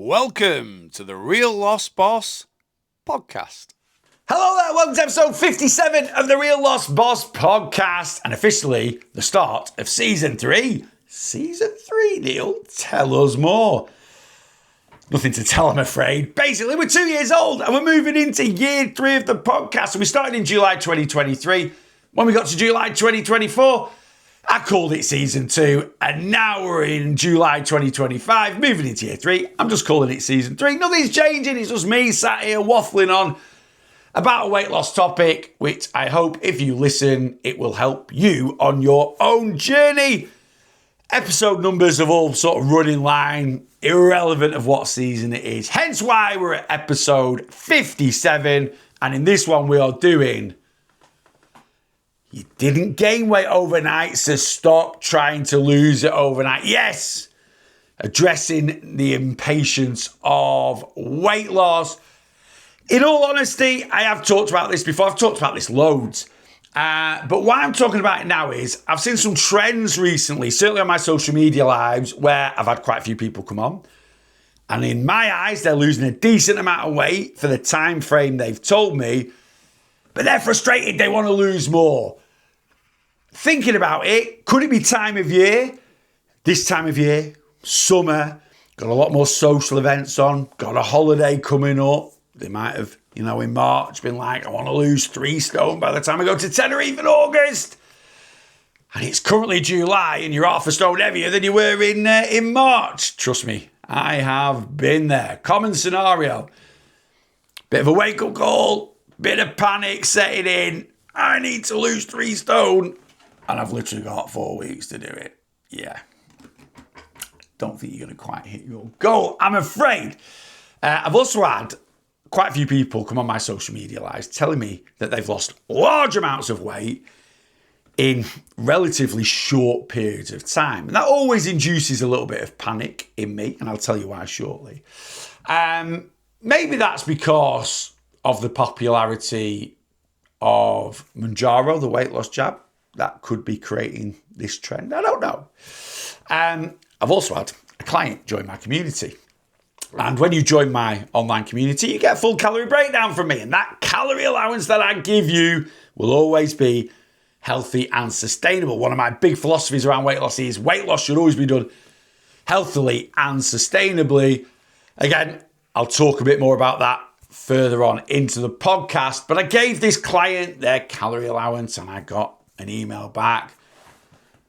Welcome to the Real Lost Boss podcast. Hello there, welcome to episode 57 of the Real Lost Boss podcast, and officially the start of season 3. Season 3, Neil? Tell us more. Nothing to tell, I'm afraid. Basically, we're 2 years old and we're moving into year 3 of the podcast. So we started in July 2023. When we got to July 2024, I called it season 2, and now we're in July 2025, moving into year 3. I'm just calling it season 3. Nothing's changing, it's just me sat here waffling on about a weight loss topic, which I hope if you listen, it will help you on your own journey. Episode numbers have all sort of run in line, irrelevant of what season it is. Hence why we're at episode 57. And in this one, we are doing, you didn't gain weight overnight, so stop trying to lose it overnight. Yes, addressing the impatience of weight loss. In all honesty, I have talked about this before. I've talked about this loads. But why I'm talking about it now is I've seen some trends recently, certainly on my social media lives, where I've had quite a few people come on. And in my eyes, they're losing a decent amount of weight for the time frame they've told me. But they're frustrated, they want to lose more. Thinking about it, could it be time of year? This time of year, summer, got a lot more social events on, got a holiday coming up. They might have, in March been like, I want to lose 3 stone by the time I go to Tenerife in August. And it's currently July and you're half a stone heavier than you were in March. Trust me, I have been there. Common scenario. Bit of a wake-up call, bit of panic setting in. I need to lose 3 stone. And I've literally got 4 weeks to do it. Yeah. Don't think you're going to quite hit your goal, I'm afraid. I've also had quite a few people come on my social media lives telling me that they've lost large amounts of weight in relatively short periods of time. And that always induces a little bit of panic in me, and I'll tell you why shortly. Maybe that's because of the popularity of Mounjaro, the weight loss jab. That could be creating this trend. I don't know. I've also had a client join my community. And when you join my online community, you get a full calorie breakdown from me. And that calorie allowance that I give you will always be healthy and sustainable. One of my big philosophies around weight loss is weight loss should always be done healthily and sustainably. Again, I'll talk a bit more about that further on into the podcast. But I gave this client their calorie allowance and I got an email back.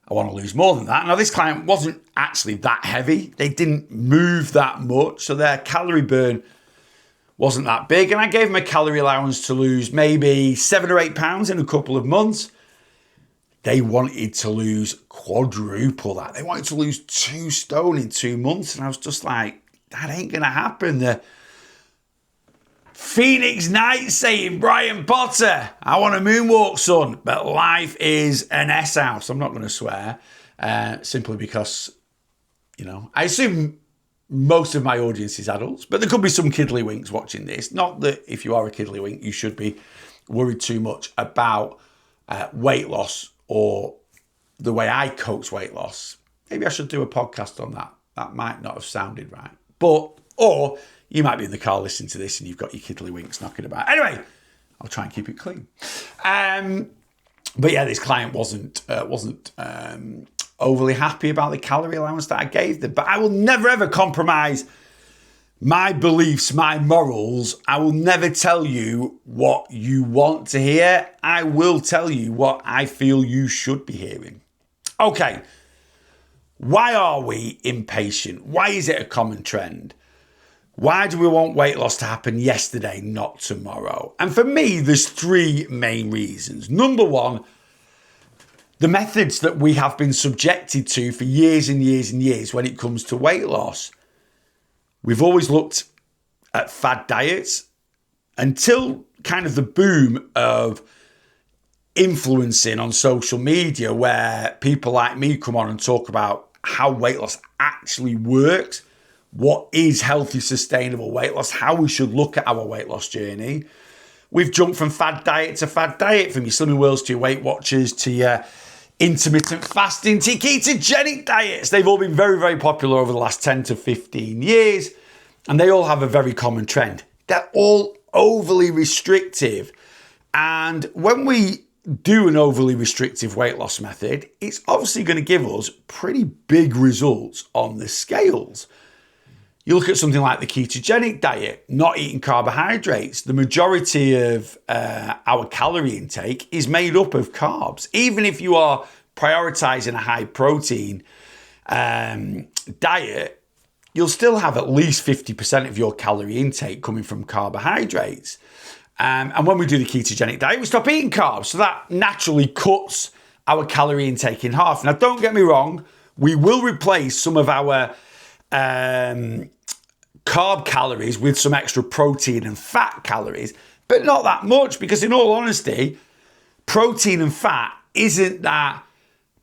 I want to lose more than that. Now, this client wasn't actually that heavy. They didn't move that much. So their calorie burn wasn't that big. And I gave them a calorie allowance to lose maybe 7 or 8 pounds in a couple of months. They wanted to lose quadruple that. They wanted to lose 2 stone in 2 months. And I was just like, that ain't going to happen. The Phoenix Knight saying, Brian Potter, I want to moonwalk, son, but life is an S house. I'm not going to swear, simply because, I assume most of my audience is adults, but there could be some kiddlywinks watching this. Not that if you are a kiddlywink, you should be worried too much about weight loss or the way I coach weight loss. Maybe I should do a podcast on that. That might not have sounded right. Or you might be in the car listening to this and you've got your kiddlywinks knocking about. Anyway, I'll try and keep it clean. But yeah, this client wasn't overly happy about the calorie allowance that I gave them. But I will never, ever compromise my beliefs, my morals. I will never tell you what you want to hear. I will tell you what I feel you should be hearing. Okay, why are we impatient? Why is it a common trend? Why do we want weight loss to happen yesterday, not tomorrow? And for me, there's 3 main reasons. Number 1, the methods that we have been subjected to for years and years and years when it comes to weight loss. We've always looked at fad diets until kind of the boom of influencing on social media, where people like me come on and talk about how weight loss actually works. What is healthy, sustainable weight loss? How we should look at our weight loss journey. We've jumped from fad diet to fad diet, from your Slimming Worlds to your Weight Watchers to your intermittent fasting to ketogenic diets. They've all been very, very popular over the last 10 to 15 years. and they all have a very common trend. They're all overly restrictive. And when we do an overly restrictive weight loss method, it's obviously going to give us pretty big results on the scales. You look at something like the ketogenic diet, not eating carbohydrates. The majority of our calorie intake is made up of carbs. Even if you are prioritizing a high protein diet, you'll still have at least 50% of your calorie intake coming from carbohydrates. And when we do the ketogenic diet, we stop eating carbs. So that naturally cuts our calorie intake in half. Now, don't get me wrong, we will replace some of our carb calories with some extra protein and fat calories, but not that much, because in all honesty, protein and fat isn't that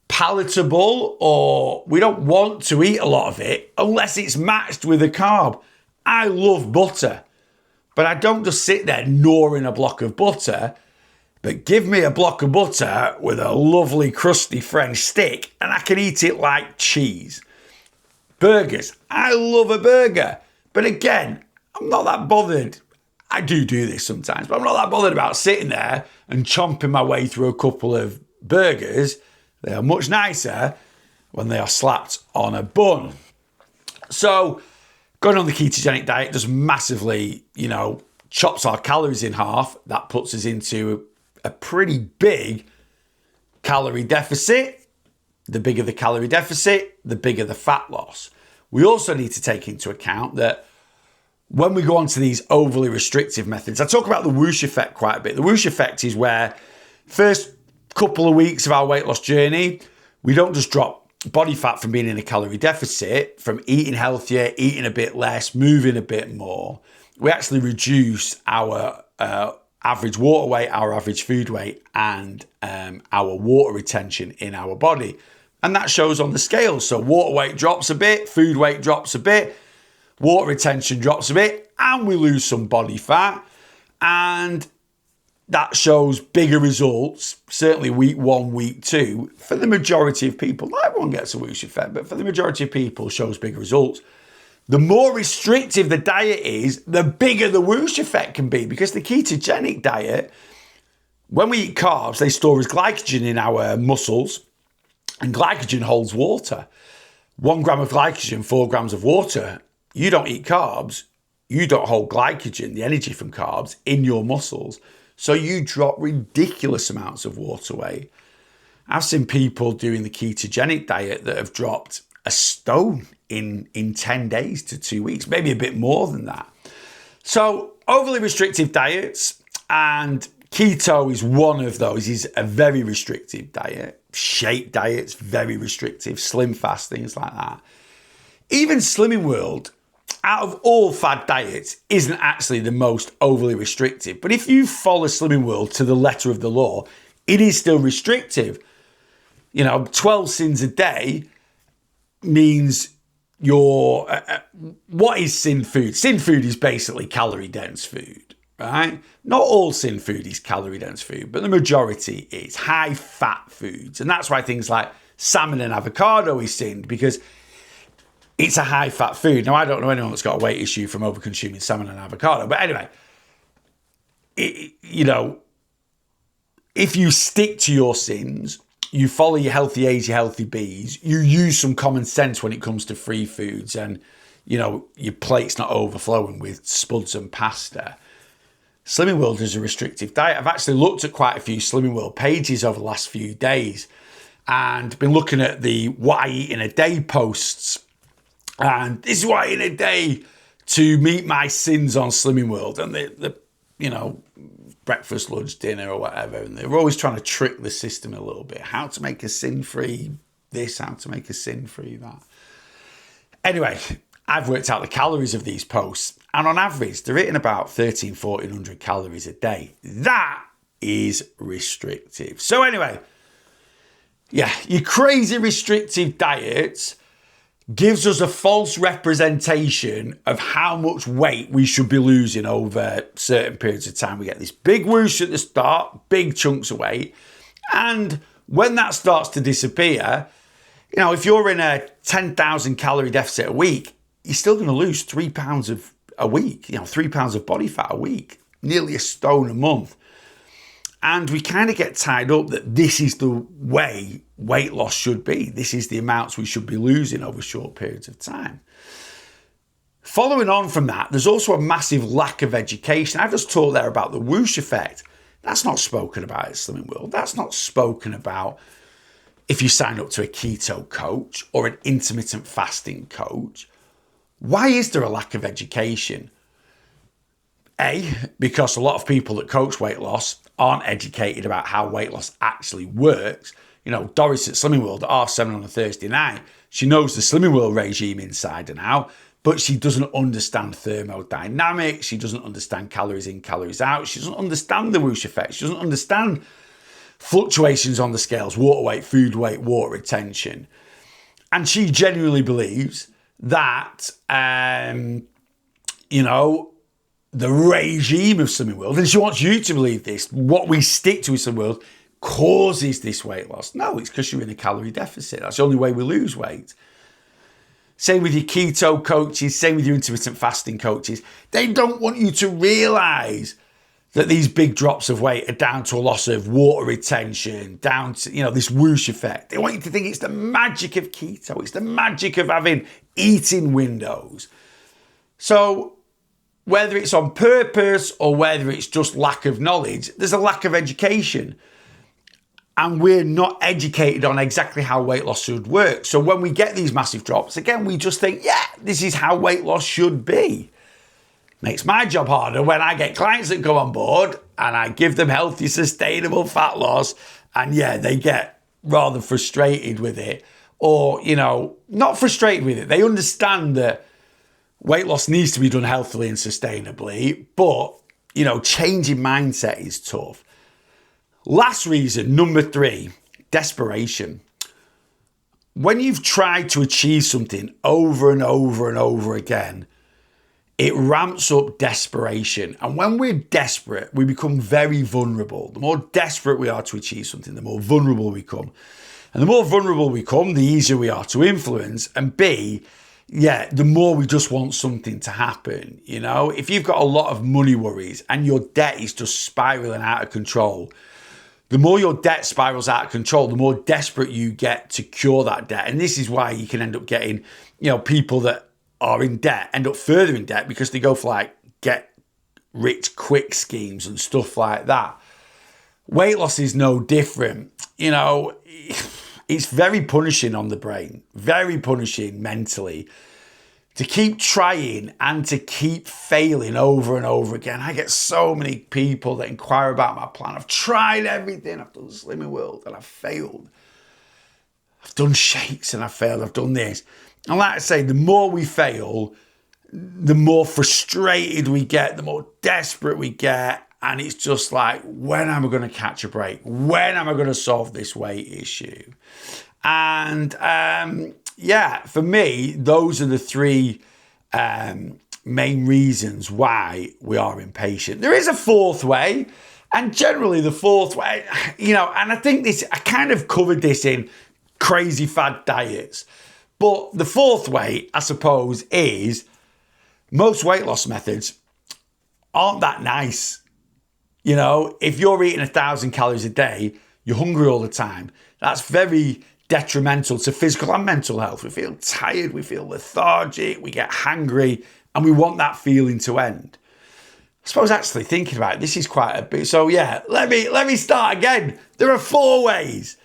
palatable, or we don't want to eat a lot of it unless it's matched with a carb. I love butter, but I don't just sit there gnawing a block of butter, but give me a block of butter with a lovely crusty French stick and I can eat it like cheese. Burgers, I love a burger, but again, I'm not that bothered. I do this sometimes, but I'm not that bothered about sitting there and chomping my way through a couple of burgers. They are much nicer when they are slapped on a bun. So going on the ketogenic diet does massively, chops our calories in half. That puts us into a pretty big calorie deficit. The bigger the calorie deficit, the bigger the fat loss. We also need to take into account that when we go on to these overly restrictive methods, I talk about the whoosh effect quite a bit. The whoosh effect is where first couple of weeks of our weight loss journey, we don't just drop body fat from being in a calorie deficit, from eating healthier, eating a bit less, moving a bit more. We actually reduce our average water weight, our average food weight, and our water retention in our body. And that shows on the scale. So water weight drops a bit, food weight drops a bit, water retention drops a bit, and we lose some body fat. And that shows bigger results, certainly week 1, week 2, for the majority of people. Not everyone gets a whoosh effect, but for the majority of people, shows bigger results. The more restrictive the diet is, the bigger the whoosh effect can be, because the ketogenic diet, when we eat carbs, they store as glycogen in our muscles, and glycogen holds water. 1 gram of glycogen, 4 grams of water. You don't eat carbs, you don't hold glycogen, the energy from carbs, in your muscles. So you drop ridiculous amounts of water weight. I've seen people doing the ketogenic diet that have dropped a stone in 10 days to 2 weeks, maybe a bit more than that. So overly restrictive diets, and keto is one of those, is a very restrictive diet. Shake diets, very restrictive. Slim fast, things like that. Even Slimming World, out of all fad diets, isn't actually the most overly restrictive. But if you follow Slimming World to the letter of the law, it is still restrictive. 12 sins a day means what is sin food? Sin food is basically calorie dense food, right? Not all sin food is calorie dense food, but the majority is high fat foods. And that's why things like salmon and avocado is sinned, because it's a high fat food. Now, I don't know anyone that's got a weight issue from over consuming salmon and avocado, but anyway, if you stick to your sins, you follow your healthy A's, your healthy B's, you use some common sense when it comes to free foods, and your plate's not overflowing with spuds and pasta. Slimming World is a restrictive diet. I've actually looked at quite a few Slimming World pages over the last few days and been looking at the what I eat in a day posts. And this is what I eat in a day to meet my sins on Slimming World. And the breakfast, lunch, dinner or whatever. And they're always trying to trick the system a little bit. How to make a sin-free this, how to make a sin-free that. Anyway, I've worked out the calories of these posts. And on average, they're eating about 1,400 calories a day. That is restrictive. So anyway, yeah, your crazy restrictive diets gives us a false representation of how much weight we should be losing over certain periods of time. We get this big whoosh at the start, big chunks of weight. And when that starts to disappear, if you're in a 10,000 calorie deficit a week, you're still going to lose 3 pounds a week, 3 pounds of body fat a week, nearly a stone a month. And we kind of get tied up that this is the way weight loss should be. This is the amounts we should be losing over short periods of time. Following on from that, there's also a massive lack of education. I've just talked there about the whoosh effect. That's not spoken about at Slimming World. That's not spoken about if you sign up to a keto coach or an intermittent fasting coach. Why is there a lack of education? A, because a lot of people that coach weight loss aren't educated about how weight loss actually works. Doris at Slimming World at 7:30 on a Thursday night, she knows the Slimming World regime inside and out, but she doesn't understand thermodynamics. She doesn't understand calories in, calories out. She doesn't understand the whoosh effect. She doesn't understand fluctuations on the scales, water weight, food weight, water retention. And she genuinely believes that, the regime of Slimming World, and she wants you to believe this, what we stick to in Slimming World causes this weight loss. No, it's because you're in a calorie deficit. That's the only way we lose weight. Same with your keto coaches, same with your intermittent fasting coaches. They don't want you to realise that these big drops of weight are down to a loss of water retention, down to, this whoosh effect. They want you to think it's the magic of keto. It's the magic of having eating windows. So whether it's on purpose or whether it's just lack of knowledge, there's a lack of education. And we're not educated on exactly how weight loss should work. So when we get these massive drops, again, we just think, this is how weight loss should be. Makes my job harder when I get clients that come on board and I give them healthy, sustainable fat loss. And they get rather frustrated with it. Or, not frustrated with it. They understand that weight loss needs to be done healthily and sustainably. But, changing mindset is tough. Last reason, number 3, desperation. When you've tried to achieve something over and over and over again, it ramps up desperation. And when we're desperate, we become very vulnerable. The more desperate we are to achieve something, the more vulnerable we become. And the more vulnerable we become, the easier we are to influence. And B, the more we just want something to happen. If you've got a lot of money worries and your debt is just spiraling out of control, the more your debt spirals out of control, the more desperate you get to cure that debt. And this is why you can end up getting, people that are in debt end up further in debt because they go for get rich quick schemes and stuff like that. Weight loss is no different. It's very punishing on the brain, very punishing mentally to keep trying and to keep failing over and over again. I get so many people that inquire about my plan. I've tried everything. I've done Slimming World and I've failed. I've done shakes and I've failed. I've done this. And like I say, the more we fail, the more frustrated we get, the more desperate we get. And it's just like, when am I going to catch a break? When am I going to solve this weight issue? And for me, those are the 3 main reasons why we are impatient. There is a 4th way, and generally the 4th way, and I think I kind of covered this in crazy fad diets. But the 4th way, I suppose, is most weight loss methods aren't that nice. If you're eating 1,000 calories a day, you're hungry all the time. That's very detrimental to physical and mental health. We feel tired, we feel lethargic, we get hangry, and we want that feeling to end. I suppose actually thinking about it, this is quite a bit. So let me start again. There are 4 ways.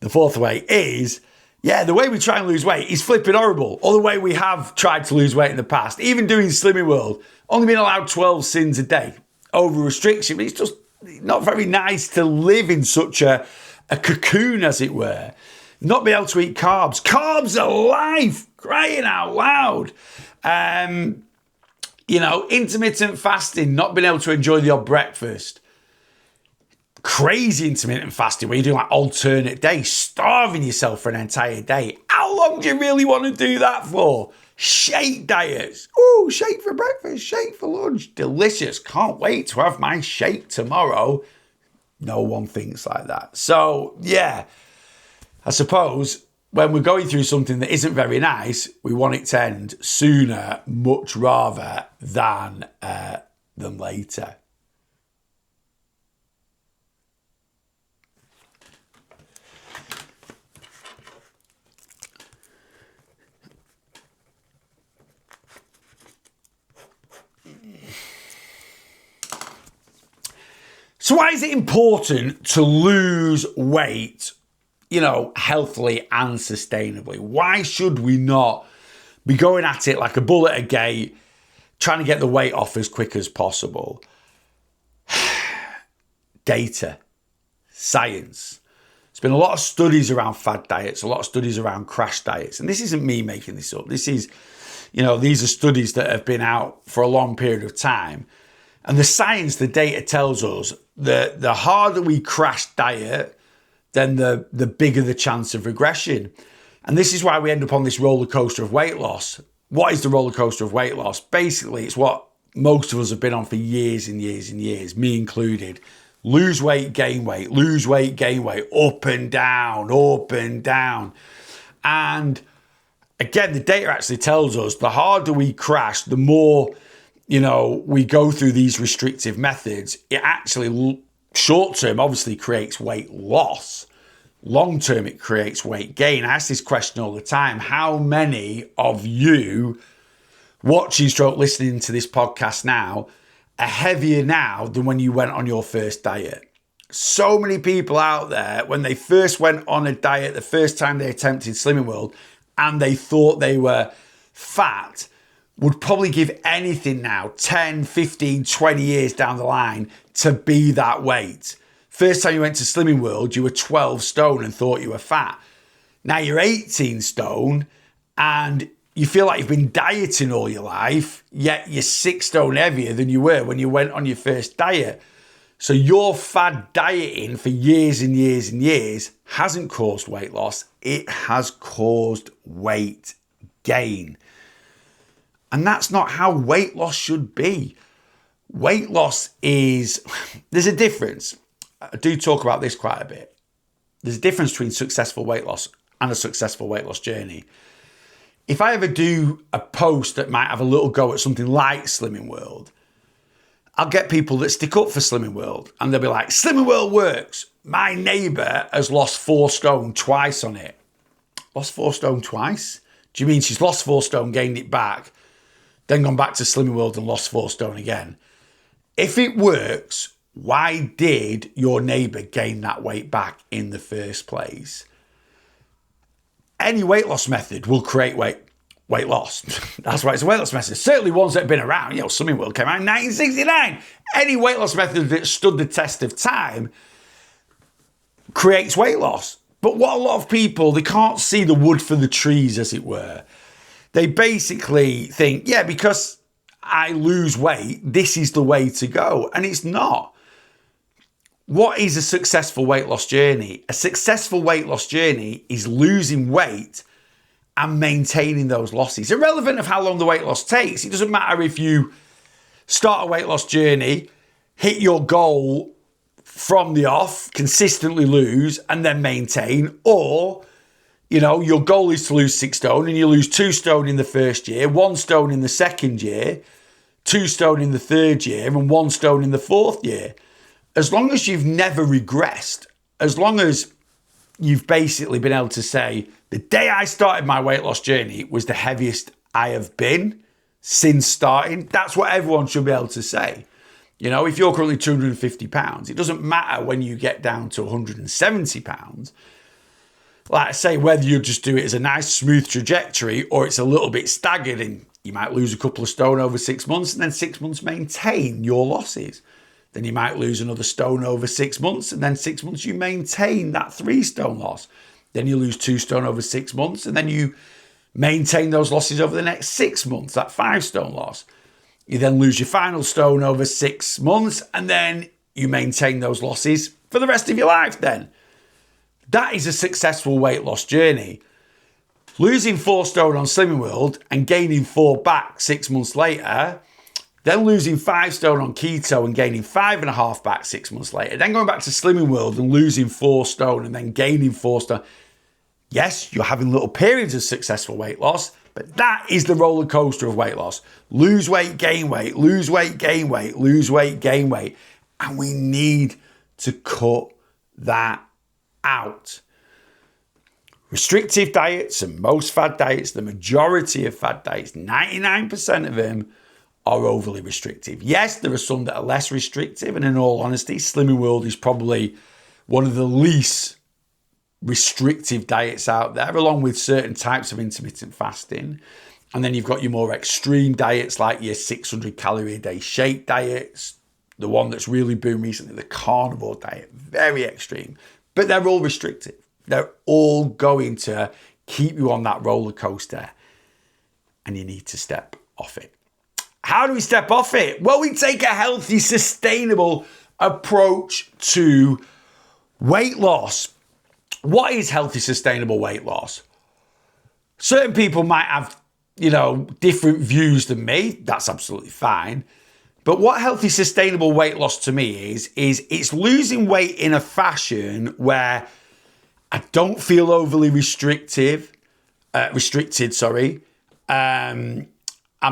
The 4th way is, the way we try and lose weight is flipping horrible. Or the way we have tried to lose weight in the past. Even doing Slimming World, only being allowed 12 sins a day. Over restriction. It's just not very nice to live in such a cocoon, as it were. Not be able to eat carbs. Carbs are life, crying out loud. Intermittent fasting, not being able to enjoy the odd breakfast. Crazy intermittent fasting where you're doing alternate days, starving yourself for an entire day. How long do you really want to do that for? Shake diets. Ooh, shake for breakfast, shake for lunch. Delicious. Can't wait to have my shake tomorrow. No one thinks like that. So, I suppose when we're going through something that isn't very nice, we want it to end sooner, much rather than later. So why is it important to lose weight, healthily and sustainably? Why should we not be going at it like a bull at a gate, trying to get the weight off as quick as possible? Data, science. There's been a lot of studies around fad diets, a lot of studies around crash diets. And this isn't me making this up. This is, these are studies that have been out for a long period of time. And the science, the data tells us that the harder we crash diet, then the bigger the chance of regression. And this is why we end up on this roller coaster of weight loss. What is the roller coaster of weight loss? Basically, it's what most of us have been on for years and years and years, me included. Lose weight, gain weight, lose weight, gain weight, up and down, up and down. And again, the data actually tells us the harder we crash, the more we go through these restrictive methods. It actually, short term, obviously creates weight loss. Long term, it creates weight gain. I ask this question all the time. How many of you watching stroke listening to this podcast now are heavier now than when you went on your first diet? So many people out there, when they first went on a diet, the first time they attempted Slimming World, and they thought they were fat, would probably give anything now, 10, 15, 20 years down the line, to be that weight. First time you went to Slimming World, you were 12 stone and thought you were fat. Now you're 18 stone and you feel like you've been dieting all your life, yet you're 6 stone heavier than you were when you went on your first diet. So your fad dieting for years and years and years hasn't caused weight loss. It has caused weight gain. And that's not how weight loss should be. Weight loss is, there's a difference. I do talk about this quite a bit. There's a difference between successful weight loss and a successful weight loss journey. If I ever do a post that might have a little go at something like Slimming World, I'll get people that stick up for Slimming World and they'll be like, Slimming World works. My neighbour has lost 4 stone twice on it. Lost 4 stone twice? Do you mean she's lost 4 stone, gained it back, then gone back to Slimming World and lost 4 stone again? If it works, why did your neighbour gain that weight back in the first place? Any weight loss method will create weight loss. That's why it's a weight loss method. Certainly ones that have been around. Slimming World came out in 1969. Any weight loss method that stood the test of time creates weight loss. But what a lot of people, they can't see the wood for the trees, as it were. They basically think, because I lose weight, this is the way to go. And it's not. What is a successful weight loss journey? A successful weight loss journey is losing weight and maintaining those losses. Irrelevant of how long the weight loss takes. It doesn't matter if you start a weight loss journey, hit your goal from the off, consistently lose and then maintain, or your goal is to lose 6 stone and you lose 2 stone in the first year, 1 stone in the second year, 2 stone in the third year, and 1 stone in the fourth year. As long as you've never regressed, as long as you've basically been able to say, the day I started my weight loss journey was the heaviest I have been since starting, that's what everyone should be able to say. If you're currently 250 pounds, it doesn't matter when you get down to 170 pounds. Like I say, whether you just do it as a nice smooth trajectory or it's a little bit staggered and you might lose a couple of stone over 6 months and then 6 months maintain your losses. Then you might lose another stone over 6 months and then 6 months you maintain that 3 stone loss. Then you lose 2 stone over 6 months and then you maintain those losses over the next 6 months, that 5 stone loss. You then lose your final stone over 6 months and then you maintain those losses for the rest of your life then. That is a successful weight loss journey. Losing 4 stone on Slimming World and gaining 4 back 6 months later, then losing 5 stone on keto and gaining 5.5 back 6 months later, then going back to Slimming World and losing 4 stone and then gaining 4 stone. Yes, you're having little periods of successful weight loss, but that is the roller coaster of weight loss. Lose weight, gain weight, lose weight, gain weight, lose weight, gain weight. And we need to cut that out. Restrictive diets and most fad diets, the majority of fad diets, 99% of them are overly restrictive. Yes, there are some that are less restrictive, and in all honesty, Slimming World is probably one of the least restrictive diets out there, along with certain types of intermittent fasting. And then you've got your more extreme diets like your 600 calorie a day shake diets, the one that's really boomed recently, the carnivore diet, very extreme, but they're all restrictive. They're all going to keep you on that roller coaster, and you need to step off it. How do we step off it? Well, we take a healthy, sustainable approach to weight loss. What is healthy, sustainable weight loss? Certain people might have, different views than me. That's absolutely fine. But what healthy, sustainable weight loss to me is it's losing weight in a fashion where I don't feel overly restricted. I'm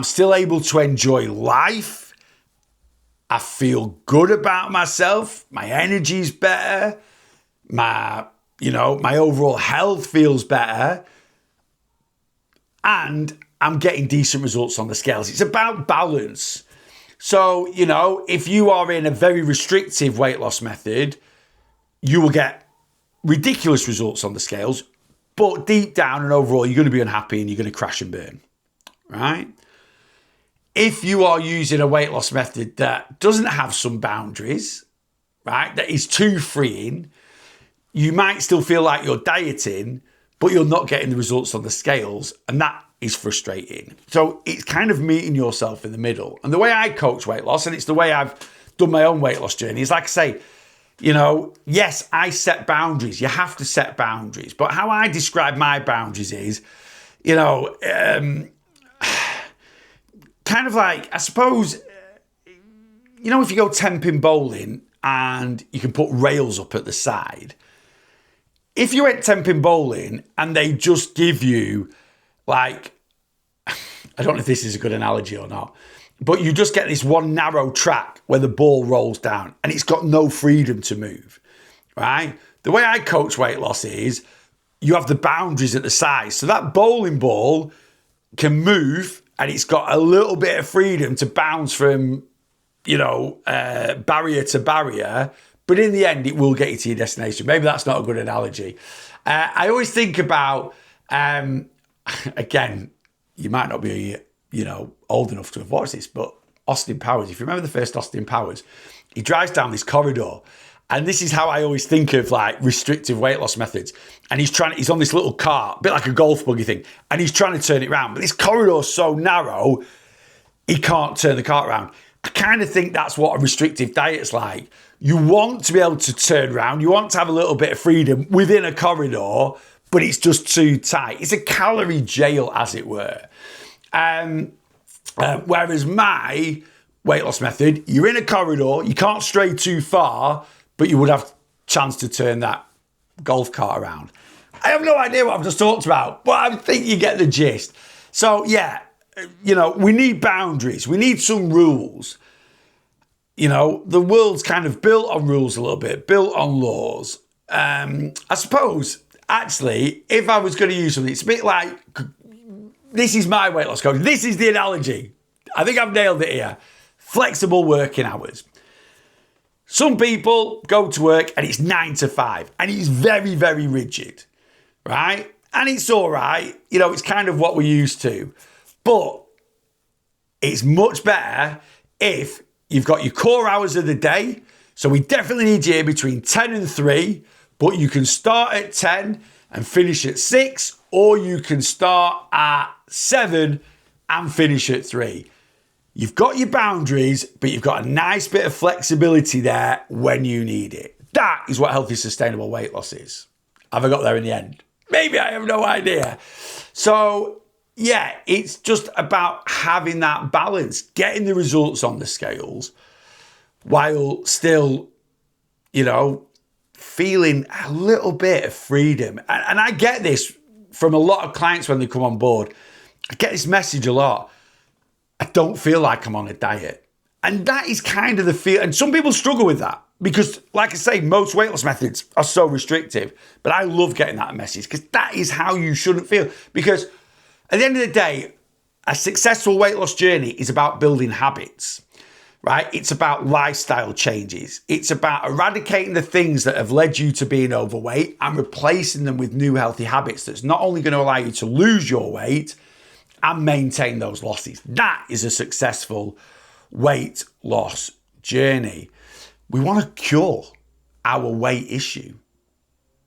still able to enjoy life. I feel good about myself. My energy's better. My overall health feels better. And I'm getting decent results on the scales. It's about balance. So, if you are in a very restrictive weight loss method, you will get ridiculous results on the scales, but deep down and overall, you're going to be unhappy and you're going to crash and burn, right? If you are using a weight loss method that doesn't have some boundaries, right, that is too freeing, you might still feel like you're dieting, but you're not getting the results on the scales, and that is frustrating. So it's kind of meeting yourself in the middle. And the way I coach weight loss, and it's the way I've done my own weight loss journey, is like I say, yes, I set boundaries. You have to set boundaries. But how I describe my boundaries is, kind of like, I suppose, if you go 10-pin bowling and you can put rails up at the side, if you went 10-pin bowling and they just give you, like, I don't know if this is a good analogy or not, but you just get this one narrow track where the ball rolls down and it's got no freedom to move, right? The way I coach weight loss is you have the boundaries at the sides. So that bowling ball can move and it's got a little bit of freedom to bounce from, barrier to barrier. But in the end, it will get you to your destination. Maybe that's not a good analogy. I always think about, again, you might not be, old enough to have watched this, but Austin Powers, if you remember the first Austin Powers, he drives down this corridor. And this is how I always think of like restrictive weight loss methods. And he's on this little cart, a bit like a golf buggy thing, and he's trying to turn it around. But this corridor's so narrow, he can't turn the cart around. I kind of think that's what a restrictive diet's like. You want to be able to turn around. You want to have a little bit of freedom within a corridor, but it's just too tight. It's a calorie jail, as it were. Whereas my weight loss method, you're in a corridor, you can't stray too far, but you would have chance to turn that golf cart around. I have no idea what I've just talked about, but I think you get the gist. So yeah, we need boundaries. We need some rules. The world's kind of built on rules a little bit, built on laws. I suppose, actually, if I was going to use something, it's a bit like, this is my weight loss coach. This is the analogy. I think I've nailed it here. Flexible working hours. Some people go to work and it's 9 to 5 and it's very, very rigid, right? And it's all right. It's kind of what we're used to. But it's much better if you've got your core hours of the day. So we definitely need you here between 10 and 3, but you can start at 10 and finish at 6, or you can start at 7 and finish at 3. You've got your boundaries, but you've got a nice bit of flexibility there when you need it. That is what healthy, sustainable weight loss is. Have I got there in the end? Maybe, I have no idea. So, yeah, it's just about having that balance, getting the results on the scales while still, feeling a little bit of freedom. And I get this from a lot of clients when they come on board. I get this message a lot. I don't feel like I'm on a diet. And that is kind of the feel. And some people struggle with that because, like I say, most weight loss methods are so restrictive. But I love getting that message because that is how you shouldn't feel. Because at the end of the day, a successful weight loss journey is about building habits, right? It's about lifestyle changes. It's about eradicating the things that have led you to being overweight and replacing them with new healthy habits that's not only going to allow you to lose your weight and maintain those losses. That is a successful weight loss journey. We want to cure our weight issue.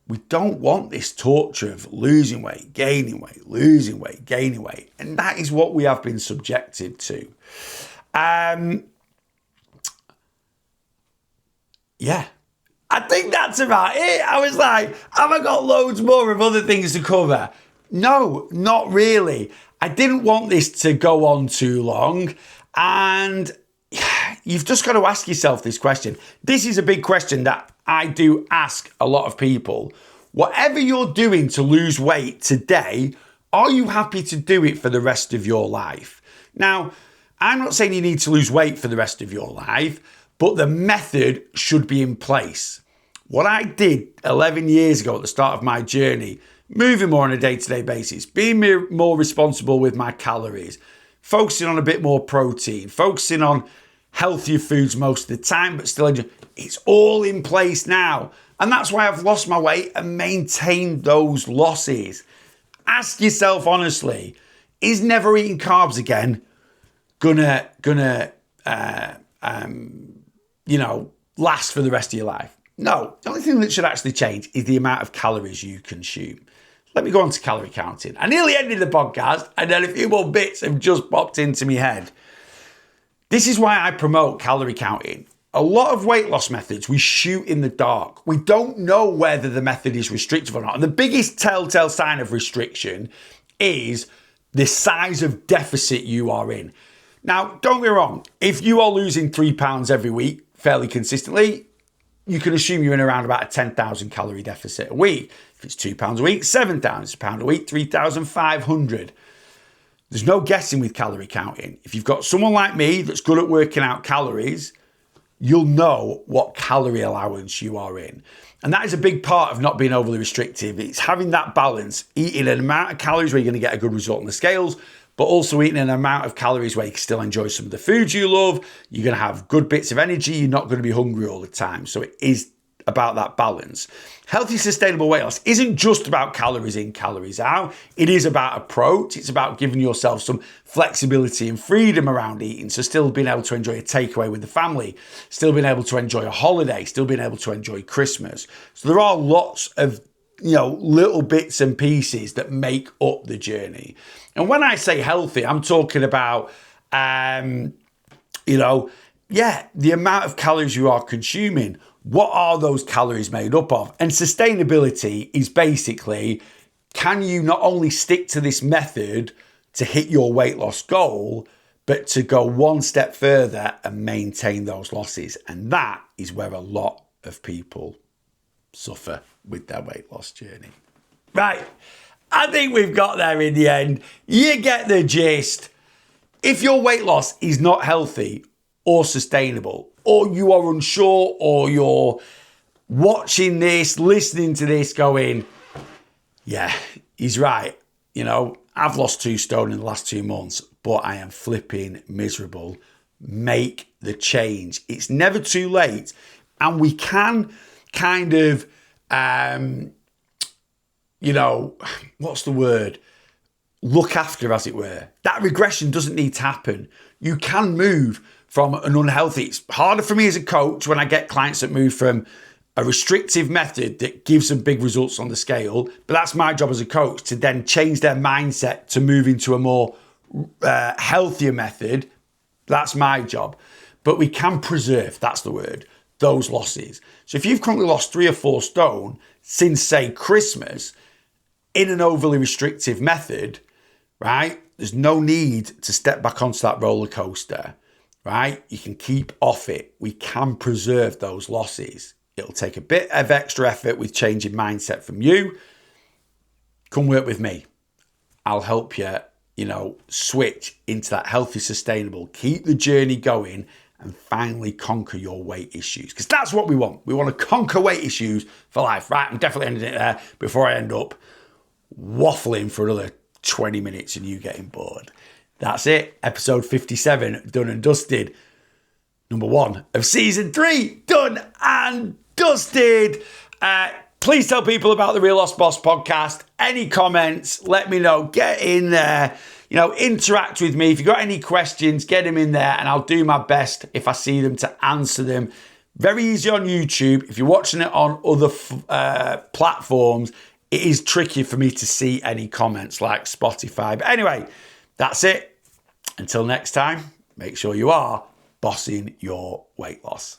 We don't want this torture of losing weight, gaining weight, losing weight, gaining weight. And that is what we have been subjected to. Yeah, I think that's about it. I was like, have I got loads more of other things to cover? No, not really. I didn't want this to go on too long. And you've just got to ask yourself this question. This is a big question that I do ask a lot of people. Whatever you're doing to lose weight today, are you happy to do it for the rest of your life? Now, I'm not saying you need to lose weight for the rest of your life, but the method should be in place. What I did 11 years ago at the start of my journey, moving more on a day-to-day basis, being more responsible with my calories, focusing on a bit more protein, focusing on healthier foods most of the time, but still, it's all in place now. And that's why I've lost my weight and maintained those losses. Ask yourself honestly, is never eating carbs again gonna last for the rest of your life? No, the only thing that should actually change is the amount of calories you consume. Let me go on to calorie counting. I nearly ended the podcast and then a few more bits have just popped into my head. This is why I promote calorie counting. A lot of weight loss methods, we shoot in the dark. We don't know whether the method is restrictive or not. And the biggest telltale sign of restriction is the size of deficit you are in. Now, don't get me wrong. If you are losing 3 pounds every week fairly consistently, you can assume you're in around about a 10,000 calorie deficit a week. If it's 2 pounds a week, 7,000 pounds a week, 3,500. There's no guessing with calorie counting. If you've got someone like me that's good at working out calories, you'll know what calorie allowance you are in. And that is a big part of not being overly restrictive. It's having that balance, eating an amount of calories where you're going to get a good result on the scales, but also eating an amount of calories where you can still enjoy some of the foods you love. You're going to have good bits of energy. You're not going to be hungry all the time. So it is about that balance. Healthy, sustainable weight loss isn't just about calories in, calories out. It is about approach. It's about giving yourself some flexibility and freedom around eating. So still being able to enjoy a takeaway with the family, still being able to enjoy a holiday, still being able to enjoy Christmas. So there are lots of little bits and pieces that make up the journey. And when I say healthy, I'm talking about, the amount of calories you are consuming. What are those calories made up of? And sustainability is basically, can you not only stick to this method to hit your weight loss goal, but to go one step further and maintain those losses? And that is where a lot of people suffer with their weight loss journey. Right, I think we've got there in the end. You get the gist. If your weight loss is not healthy or sustainable, or you are unsure, or you're watching this, listening to this going, yeah, he's right. I've lost 2 stone in the last 2 months, but I am flipping miserable. Make the change. It's never too late. And we can kind of, what's the word? Look after, as it were. That regression doesn't need to happen. You can move from an unhealthy. It's harder for me as a coach when I get clients that move from a restrictive method that gives them big results on the scale. But that's my job as a coach, to then change their mindset to move into a more healthier method. That's my job. But we can preserve, that's the word, those losses. So if you've currently lost 3 or 4 stone since, say, Christmas, in an overly restrictive method, right? There's no need to step back onto that roller coaster, right? You can keep off it. We can preserve those losses. It'll take a bit of extra effort with changing mindset from you. Come work with me. I'll help you, switch into that healthy, sustainable, keep the journey going and finally conquer your weight issues. Because that's what we want. We want to conquer weight issues for life. Right, I'm definitely ending it there before I end up waffling for another 20 minutes and you getting bored. That's it. Episode 57, done and dusted. Number 1 of season 3, done and dusted. Please tell people about the Real Lost Boss podcast. Any comments, let me know. Get in there. Interact with me. If you've got any questions, get them in there and I'll do my best if I see them to answer them. Very easy on YouTube. If you're watching it on other platforms, it is tricky for me to see any comments like Spotify. But anyway, that's it. Until next time, make sure you are bossing your weight loss.